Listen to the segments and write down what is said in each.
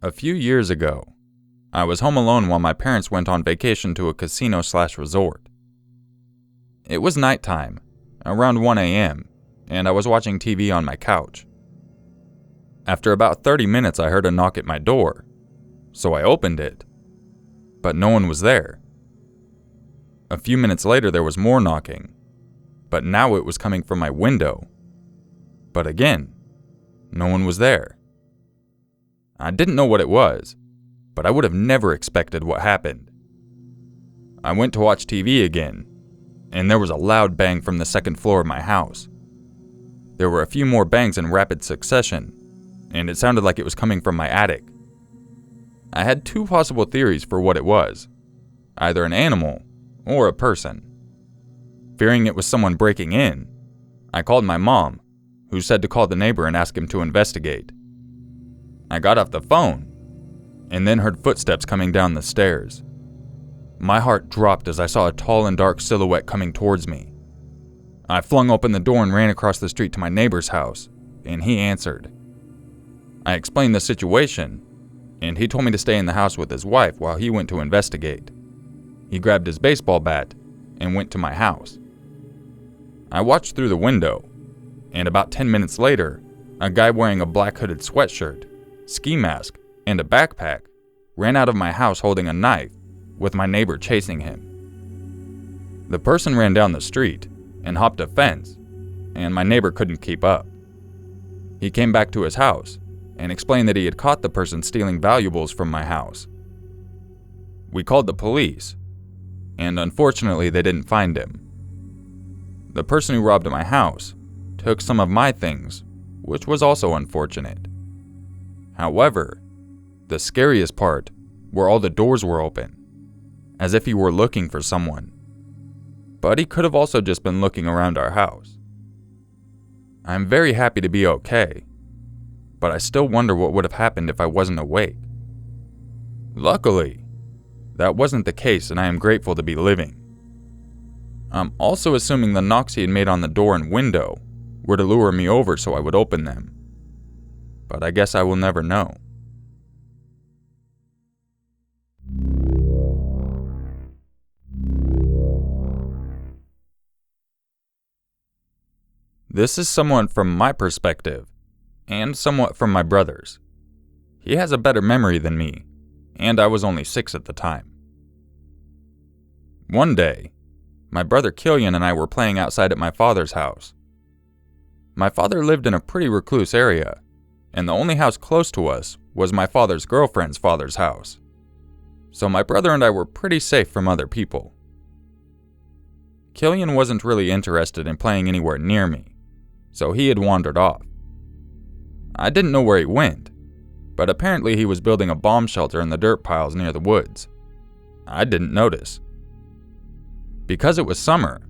A few years ago, I was home alone while my parents went on vacation to a casino/resort. It was nighttime, around 1 a.m., and I was watching TV on my couch. After about 30 minutes, I heard a knock at my door, so I opened it, but no one was there. A few minutes later, there was more knocking, but now it was coming from my window. But again, no one was there. I didn't know what it was, but I would have never expected what happened. I went to watch TV again, and there was a loud bang from the second floor of my house. There were a few more bangs in rapid succession, and it sounded like it was coming from my attic. I had two possible theories for what it was, either an animal or a person. Fearing it was someone breaking in, I called my mom, who said to call the neighbor and ask him to investigate. I got off the phone, and then heard footsteps coming down the stairs. My heart dropped as I saw a tall and dark silhouette coming towards me. I flung open the door and ran across the street to my neighbor's house, and he answered. I explained the situation, and he told me to stay in the house with his wife while he went to investigate. He grabbed his baseball bat and went to my house. I watched through the window, and about 10 minutes later, a guy wearing a black hooded sweatshirt, ski mask, and a backpack ran out of my house holding a knife, with my neighbor chasing him. The person ran down the street and hopped a fence, and my neighbor couldn't keep up. He came back to his house and explained that he had caught the person stealing valuables from my house. We called the police, and unfortunately they didn't find him. The person who robbed my house took some of my things, which was also unfortunate. However, the scariest part were all the doors were open, as if he were looking for someone. But he could have also just been looking around our house. I'm very happy to be okay, but I still wonder what would have happened if I wasn't awake. Luckily, that wasn't the case, and I am grateful to be living. I'm also assuming the knocks he had made on the door and window were to lure me over so I would open them. But I guess I will never know. This is somewhat from my perspective, and somewhat from my brother's. He has a better memory than me, and I was only 6 at the time. One day, my brother Killian and I were playing outside at my father's house. My father lived in a pretty recluse area, and the only house close to us was my father's girlfriend's father's house. So my brother and I were pretty safe from other people. Killian wasn't really interested in playing anywhere near me, so he had wandered off. I didn't know where he went, but apparently he was building a bomb shelter in the dirt piles near the woods. I didn't notice. Because it was summer,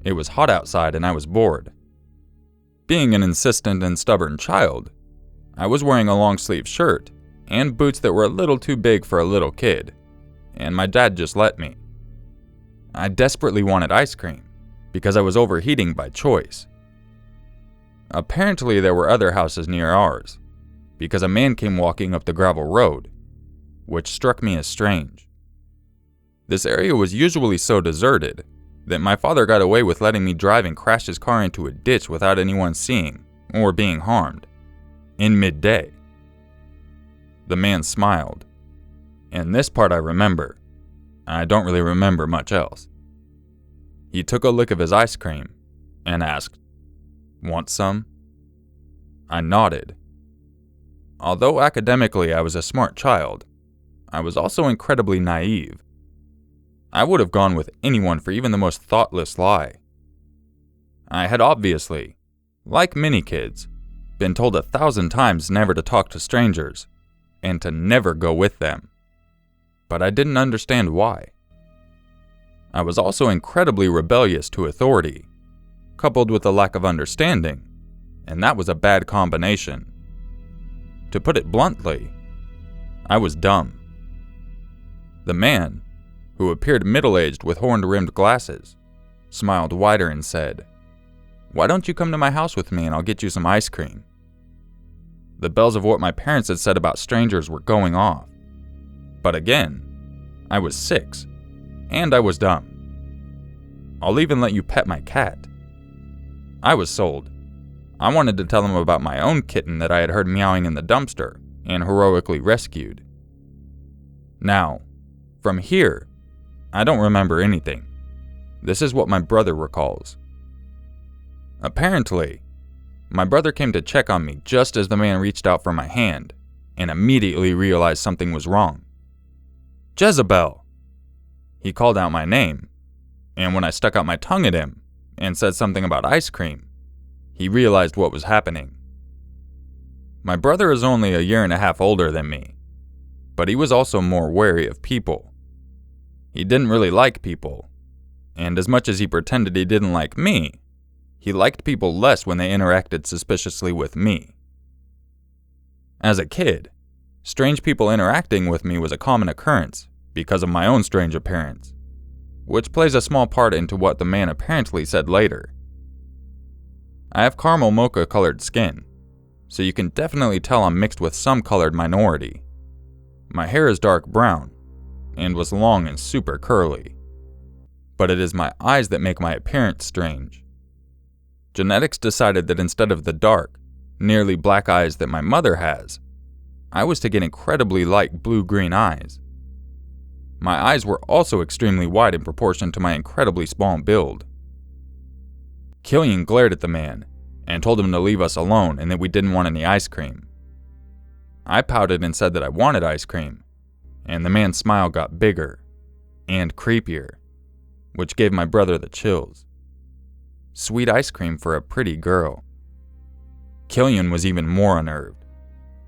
it was hot outside and I was bored. Being an insistent and stubborn child, I was wearing a long-sleeved shirt and boots that were a little too big for a little kid, and my dad just let me. I desperately wanted ice cream, because I was overheating by choice. Apparently there were other houses near ours, because a man came walking up the gravel road, which struck me as strange. This area was usually so deserted that my father got away with letting me drive and crash his car into a ditch without anyone seeing or being harmed, in midday. The man smiled, and this part I remember. I don't really remember much else. He took a lick of his ice cream and asked, "Want some?" I nodded. Although academically I was a smart child, I was also incredibly naive. I would have gone with anyone for even the most thoughtless lie. I had obviously, like many kids, been told 1,000 times never to talk to strangers, and to never go with them. But I didn't understand why. I was also incredibly rebellious to authority, coupled with a lack of understanding, and that was a bad combination. To put it bluntly, I was dumb. The man, who appeared middle-aged with horn-rimmed glasses, smiled wider and said, "Why don't you come to my house with me and I'll get you some ice cream?" the bells of what my parents had said about strangers were going off. But again, I was 6, and I was dumb. I'll even let you pet my cat. I was sold. I wanted to tell them about my own kitten that I had heard meowing in the dumpster and heroically rescued. Now, from here, I don't remember anything. This is what my brother recalls. Apparently, my brother came to check on me just as the man reached out for my hand and immediately realized something was wrong. Jezebel! He called out my name, and when I stuck out my tongue at him and said something about ice cream, he realized what was happening. My brother is only a year and a half older than me, but he was also more wary of people. He didn't really like people, and as much as he pretended he didn't like me, he liked people less when they interacted suspiciously with me. As a kid, strange people interacting with me was a common occurrence because of my own strange appearance, which plays a small part into what the man apparently said later. I have caramel mocha colored skin, so you can definitely tell I'm mixed with some colored minority. My hair is dark brown, and was long and super curly. But it is my eyes that make my appearance strange. Genetics decided that instead of the dark, nearly black eyes that my mother has, I was to get incredibly light blue-green eyes. My eyes were also extremely wide in proportion to my incredibly small build. Killian glared at the man and told him to leave us alone and that we didn't want any ice cream. I pouted and said that I wanted ice cream, and the man's smile got bigger and creepier, which gave my brother the chills. Sweet ice cream for a pretty girl. Killian was even more unnerved,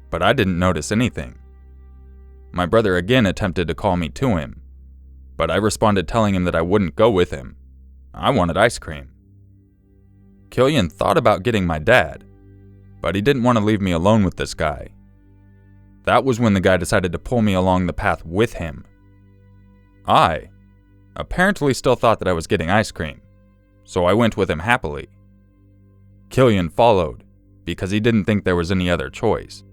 but I didn't notice anything. My brother again attempted to call me to him, but I responded telling him that I wouldn't go with him. I wanted ice cream. Killian thought about getting my dad, but he didn't want to leave me alone with this guy. That was when the guy decided to pull me along the path with him. I apparently still thought that I was getting ice cream, so I went with him happily. Killian followed, because he didn't think there was any other choice.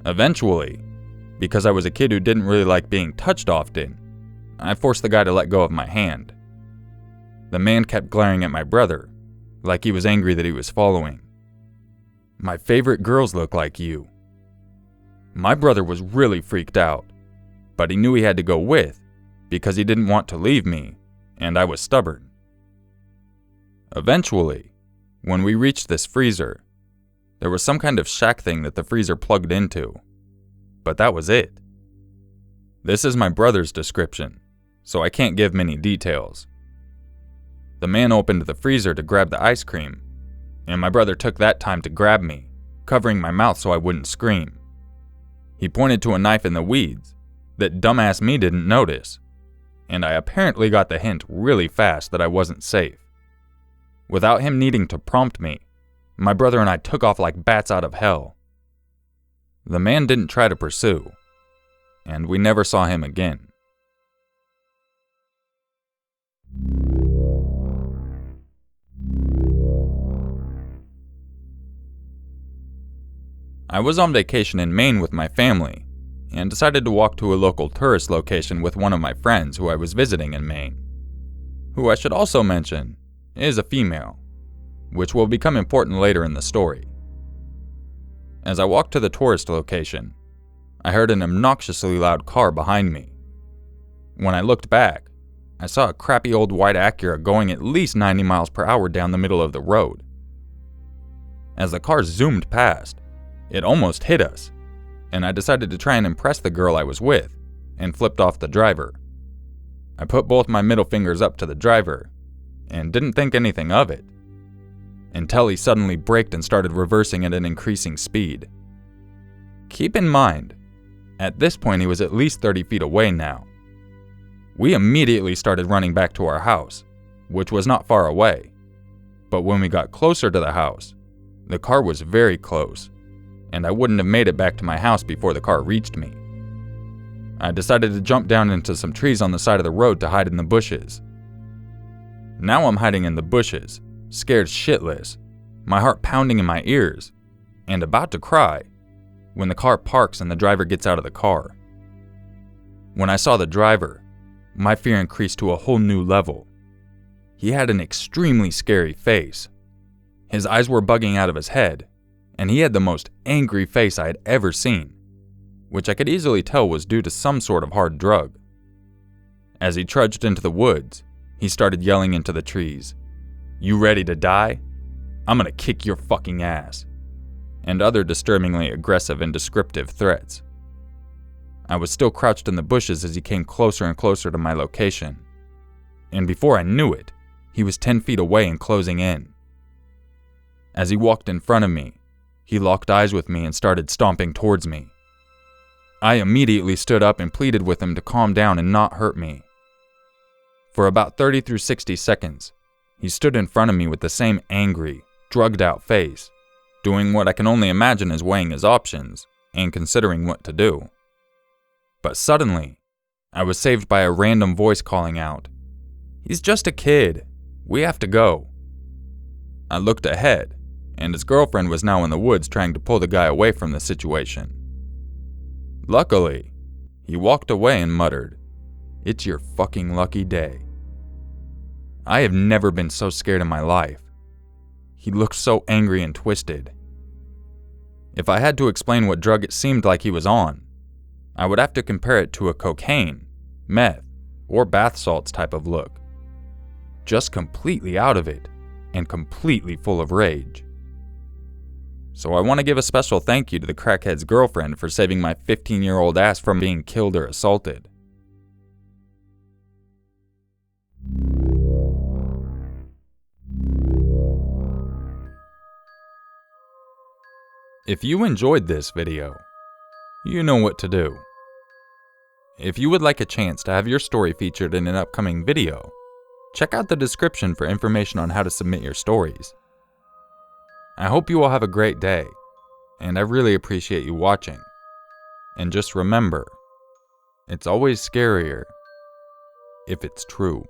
Eventually, because I was a kid who didn't really like being touched often, I forced the guy to let go of my hand. The man kept glaring at my brother, like he was angry that he was following. My favorite girls look like you. My brother was really freaked out, but he knew he had to go with, because he didn't want to leave me, and I was stubborn. Eventually, when we reached this freezer, there was some kind of shack thing that the freezer plugged into, but that was it. This is my brother's description, so I can't give many details. The man opened the freezer to grab the ice cream, and my brother took that time to grab me, covering my mouth so I wouldn't scream. He pointed to a knife in the weeds that dumbass me didn't notice, and I apparently got the hint really fast that I wasn't safe. Without him needing to prompt me, my brother and I took off like bats out of hell. The man didn't try to pursue, and we never saw him again. I was on vacation in Maine with my family, and decided to walk to a local tourist location with one of my friends who I was visiting in Maine, who I should also mention is a female, which will become important later in the story. As I walked to the tourist location, I heard an obnoxiously loud car behind me. When I looked back, I saw a crappy old white Acura going at least 90 miles per hour down the middle of the road. As the car zoomed past, it almost hit us, and I decided to try and impress the girl I was with, and flipped off the driver. I put both my middle fingers up to the driver, and didn't think anything of it, until he suddenly braked and started reversing at an increasing speed. Keep in mind, at this point he was at least 30 feet away now. We immediately started running back to our house, which was not far away, but when we got closer to the house, the car was very close, and I wouldn't have made it back to my house before the car reached me. I decided to jump down into some trees on the side of the road to hide in the bushes. Now I'm hiding in the bushes, scared shitless, my heart pounding in my ears, and about to cry when the car parks and the driver gets out of the car. When I saw the driver, my fear increased to a whole new level. He had an extremely scary face. His eyes were bugging out of his head, and he had the most angry face I had ever seen, which I could easily tell was due to some sort of hard drug. As he trudged into the woods, he started yelling into the trees, "You ready to die? I'm gonna kick your fucking ass," and other disturbingly aggressive and descriptive threats. I was still crouched in the bushes as he came closer and closer to my location, and before I knew it, he was 10 feet away and closing in. As he walked in front of me, he locked eyes with me and started stomping towards me. I immediately stood up and pleaded with him to calm down and not hurt me. For about 30 through 60 seconds, he stood in front of me with the same angry, drugged-out face, doing what I can only imagine is weighing his options and considering what to do. But suddenly, I was saved by a random voice calling out, "He's just a kid. We have to go." I looked ahead, and his girlfriend was now in the woods trying to pull the guy away from the situation. Luckily, he walked away and muttered, "It's your fucking lucky day." I have never been so scared in my life. He looked so angry and twisted. If I had to explain what drug it seemed like he was on, I would have to compare it to a cocaine, meth, or bath salts type of look. Just completely out of it, and completely full of rage. So I want to give a special thank you to the crackhead's girlfriend for saving my 15-year-old ass from being killed or assaulted. If you enjoyed this video, you know what to do. If you would like a chance to have your story featured in an upcoming video, check out the description for information on how to submit your stories. I hope you all have a great day, and I really appreciate you watching. And just remember, it's always scarier if it's true.